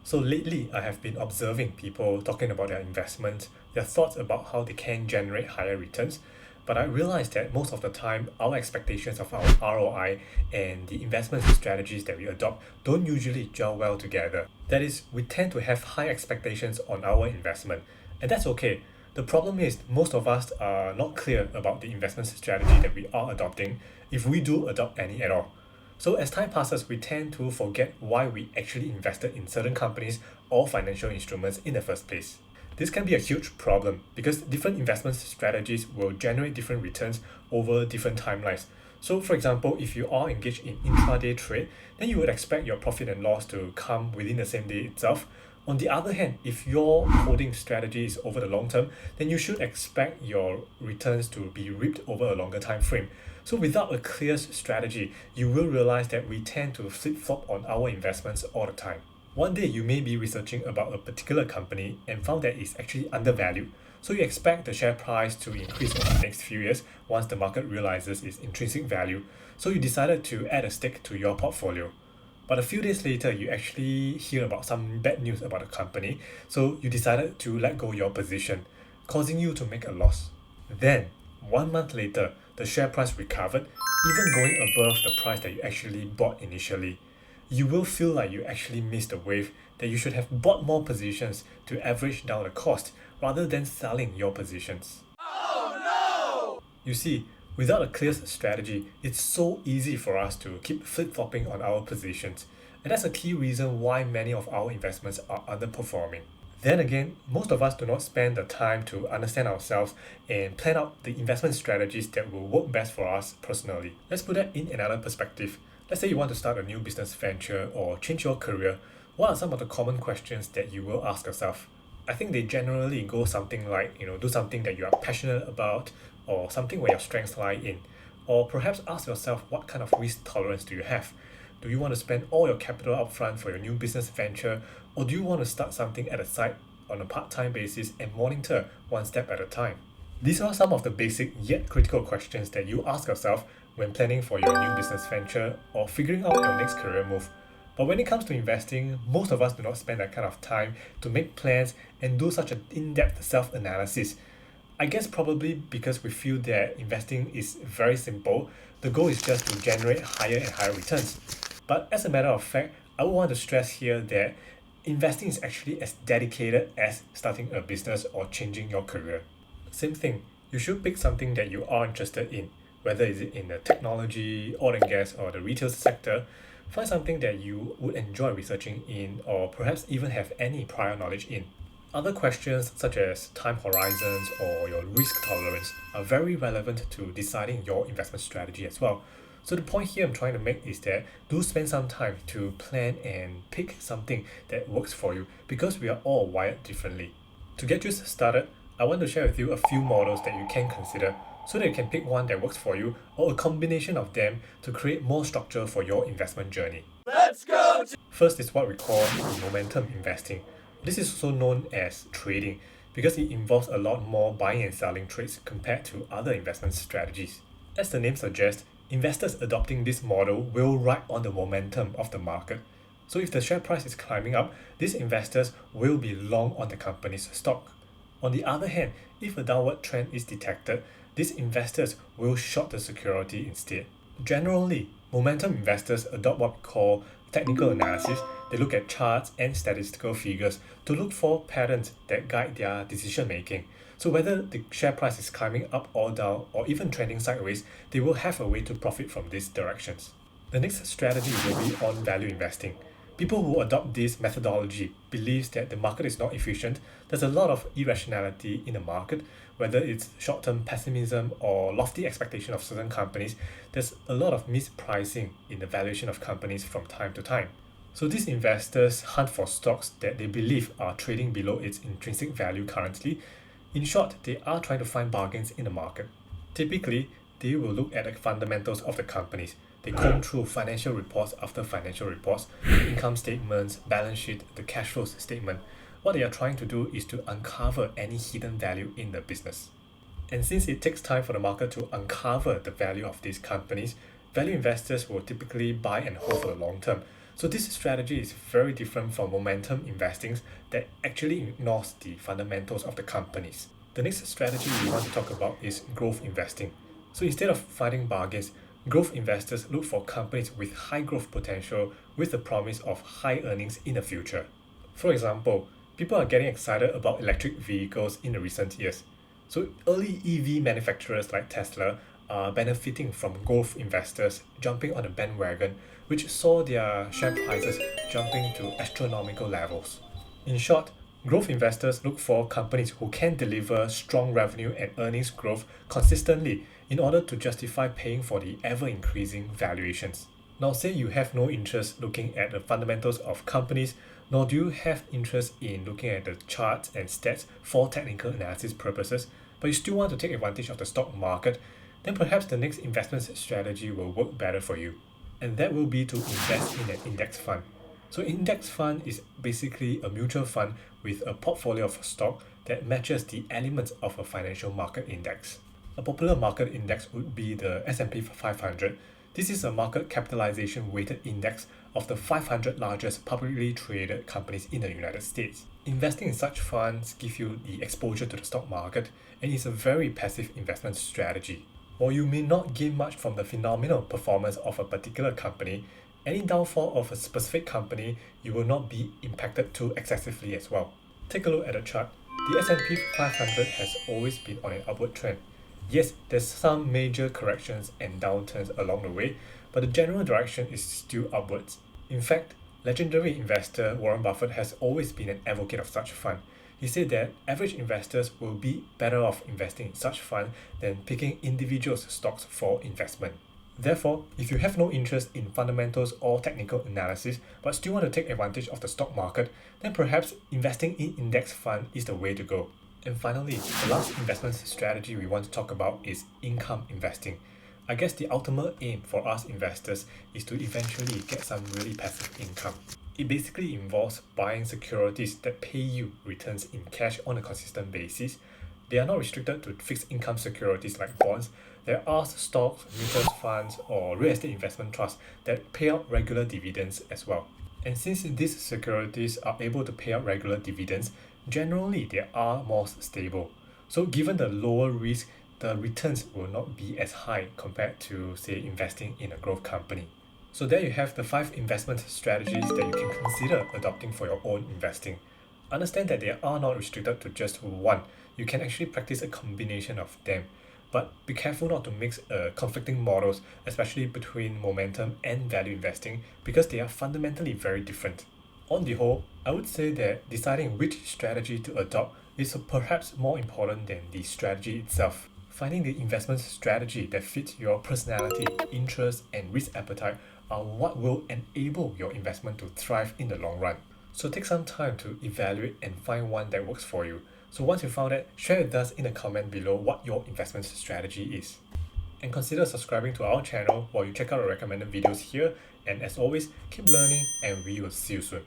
So lately, I have been observing people talking about their investments, their thoughts about how they can generate higher returns. But I realized that most of the time, our expectations of our ROI and the investment strategies that we adopt don't usually gel well together. That is, we tend to have high expectations on our investment, and that's okay. The problem is, most of us are not clear about the investment strategy that we are adopting, if we do adopt any at all. So as time passes, we tend to forget why we actually invested in certain companies or financial instruments in the first place. This can be a huge problem because different investment strategies will generate different returns over different timelines. So for example, if you are engaged in intraday trade, then you would expect your profit and loss to come within the same day itself. On the other hand, if your holding strategy is over the long term, then you should expect your returns to be reaped over a longer time frame. So without a clear strategy, you will realize that we tend to flip-flop on our investments all the time. One day you may be researching about a particular company and found that it's actually undervalued. So you expect the share price to increase over the next few years once the market realizes its intrinsic value. So you decided to add a stake to your portfolio. But a few days later, you actually hear about some bad news about the company, so you decided to let go your position, causing you to make a loss. Then, 1 month later, the share price recovered, even going above the price that you actually bought initially. You will feel like you actually missed the wave, that you should have bought more positions to average down the cost rather than selling your positions. You see, without a clear strategy, it's so easy for us to keep flip-flopping on our positions. And that's a key reason why many of our investments are underperforming. Then again, most of us do not spend the time to understand ourselves and plan out the investment strategies that will work best for us personally. Let's put that in another perspective. Let's say you want to start a new business venture or change your career. What are some of the common questions that you will ask yourself? I think they generally go something like, do something that you are passionate about or something where your strengths lie in. Or perhaps ask yourself, what kind of risk tolerance do you have? Do you want to spend all your capital upfront for your new business venture, or do you want to start something at the side on a part-time basis and monitor one step at a time? These are some of the basic yet critical questions that you ask yourself when planning for your new business venture or figuring out your next career move. But when it comes to investing, most of us do not spend that kind of time to make plans and do such an in-depth self-analysis. I guess probably because we feel that investing is very simple, the goal is just to generate higher and higher returns. But as a matter of fact, I would want to stress here that investing is actually as dedicated as starting a business or changing your career. Same thing, you should pick something that you are interested in, whether is it in the technology, oil and gas, or the retail sector. Find something that you would enjoy researching in, or perhaps even have any prior knowledge in. Other questions such as time horizons or your risk tolerance are very relevant to deciding your investment strategy as well. So the point here I'm trying to make is that do spend some time to plan and pick something that works for you because we are all wired differently. To get you started, I want to share with you a few models that you can consider so that you can pick one that works for you or a combination of them to create more structure for your investment journey. First is what we call momentum investing. This is also known as trading because it involves a lot more buying and selling trades compared to other investment strategies. As the name suggests, investors adopting this model will ride on the momentum of the market. So if the share price is climbing up, these investors will be long on the company's stock. On the other hand, if a downward trend is detected, these investors will short the security instead. Generally, momentum investors adopt what we call technical analysis. They look at charts and statistical figures to look for patterns that guide their decision making. So whether the share price is climbing up or down or even trending sideways, they will have a way to profit from these directions. The next strategy will be on value investing. People who adopt this methodology believes that the market is not efficient. There's a lot of irrationality in the market, whether it's short-term pessimism or lofty expectation of certain companies. There's a lot of mispricing in the valuation of companies from time to time. So these investors hunt for stocks that they believe are trading below its intrinsic value currently. In short, they are trying to find bargains in the market. Typically, they will look at the fundamentals of the companies. They comb through financial reports after financial reports, income statements, balance sheet, the cash flows statement. What they are trying to do is to uncover any hidden value in the business. And since it takes time for the market to uncover the value of these companies, value investors will typically buy and hold for the long term. So this strategy is very different from momentum investing that actually ignores the fundamentals of the companies. The next strategy we want to talk about is growth investing. So instead of finding bargains, growth investors look for companies with high growth potential with the promise of high earnings in the future. For example, people are getting excited about electric vehicles in the recent years. So early EV manufacturers like Tesla are benefiting from growth investors jumping on the bandwagon, which saw their share prices jumping to astronomical levels. In short, growth investors look for companies who can deliver strong revenue and earnings growth consistently in order to justify paying for the ever-increasing valuations. Now, say you have no interest looking at the fundamentals of companies, nor do you have interest in looking at the charts and stats for technical analysis purposes, but you still want to take advantage of the stock market, then perhaps the next investment strategy will work better for you. And that will be to invest in an index fund. So index fund is basically a mutual fund with a portfolio of stock that matches the elements of a financial market index. A popular market index would be the S&P 500. This is a market capitalization weighted index of the 500 largest publicly traded companies in the United States. Investing in such funds give you the exposure to the stock market and is a very passive investment strategy. While you may not gain much from the phenomenal performance of a particular company, any downfall of a specific company you will not be impacted too excessively as well. Take a look at the chart. The S&P 500 has always been on an upward trend. Yes, there's some major corrections and downturns along the way, but the general direction is still upwards. In fact, legendary investor Warren Buffett has always been an advocate of such fund. He said that average investors will be better off investing in such fund than picking individual stocks for investment. Therefore, if you have no interest in fundamentals or technical analysis but still want to take advantage of the stock market, then perhaps investing in index fund is the way to go. And finally, the last investment strategy we want to talk about is income investing. I guess the ultimate aim for us investors is to eventually get some really passive income. It basically involves buying securities that pay you returns in cash on a consistent basis. They are not restricted to fixed income securities like bonds. There are stocks, mutual funds, or real estate investment trusts that pay out regular dividends as well. And since these securities are able to pay out regular dividends, generally they are more stable. So given the lower risk, the returns will not be as high compared to, say, investing in a growth company. So there you have the 5 investment strategies that you can consider adopting for your own investing. Understand that they are not restricted to just one. You can actually practice a combination of them. But be careful not to mix conflicting models, especially between momentum and value investing, because they are fundamentally very different. On the whole, I would say that deciding which strategy to adopt is perhaps more important than the strategy itself. Finding the investment strategy that fits your personality, interests, and risk appetite are what will enable your investment to thrive in the long run. So take some time to evaluate and find one that works for you. So once you found it, share with us in a comment below what your investment strategy is. And consider subscribing to our channel while you check out our recommended videos here. And as always, keep learning and we will see you soon.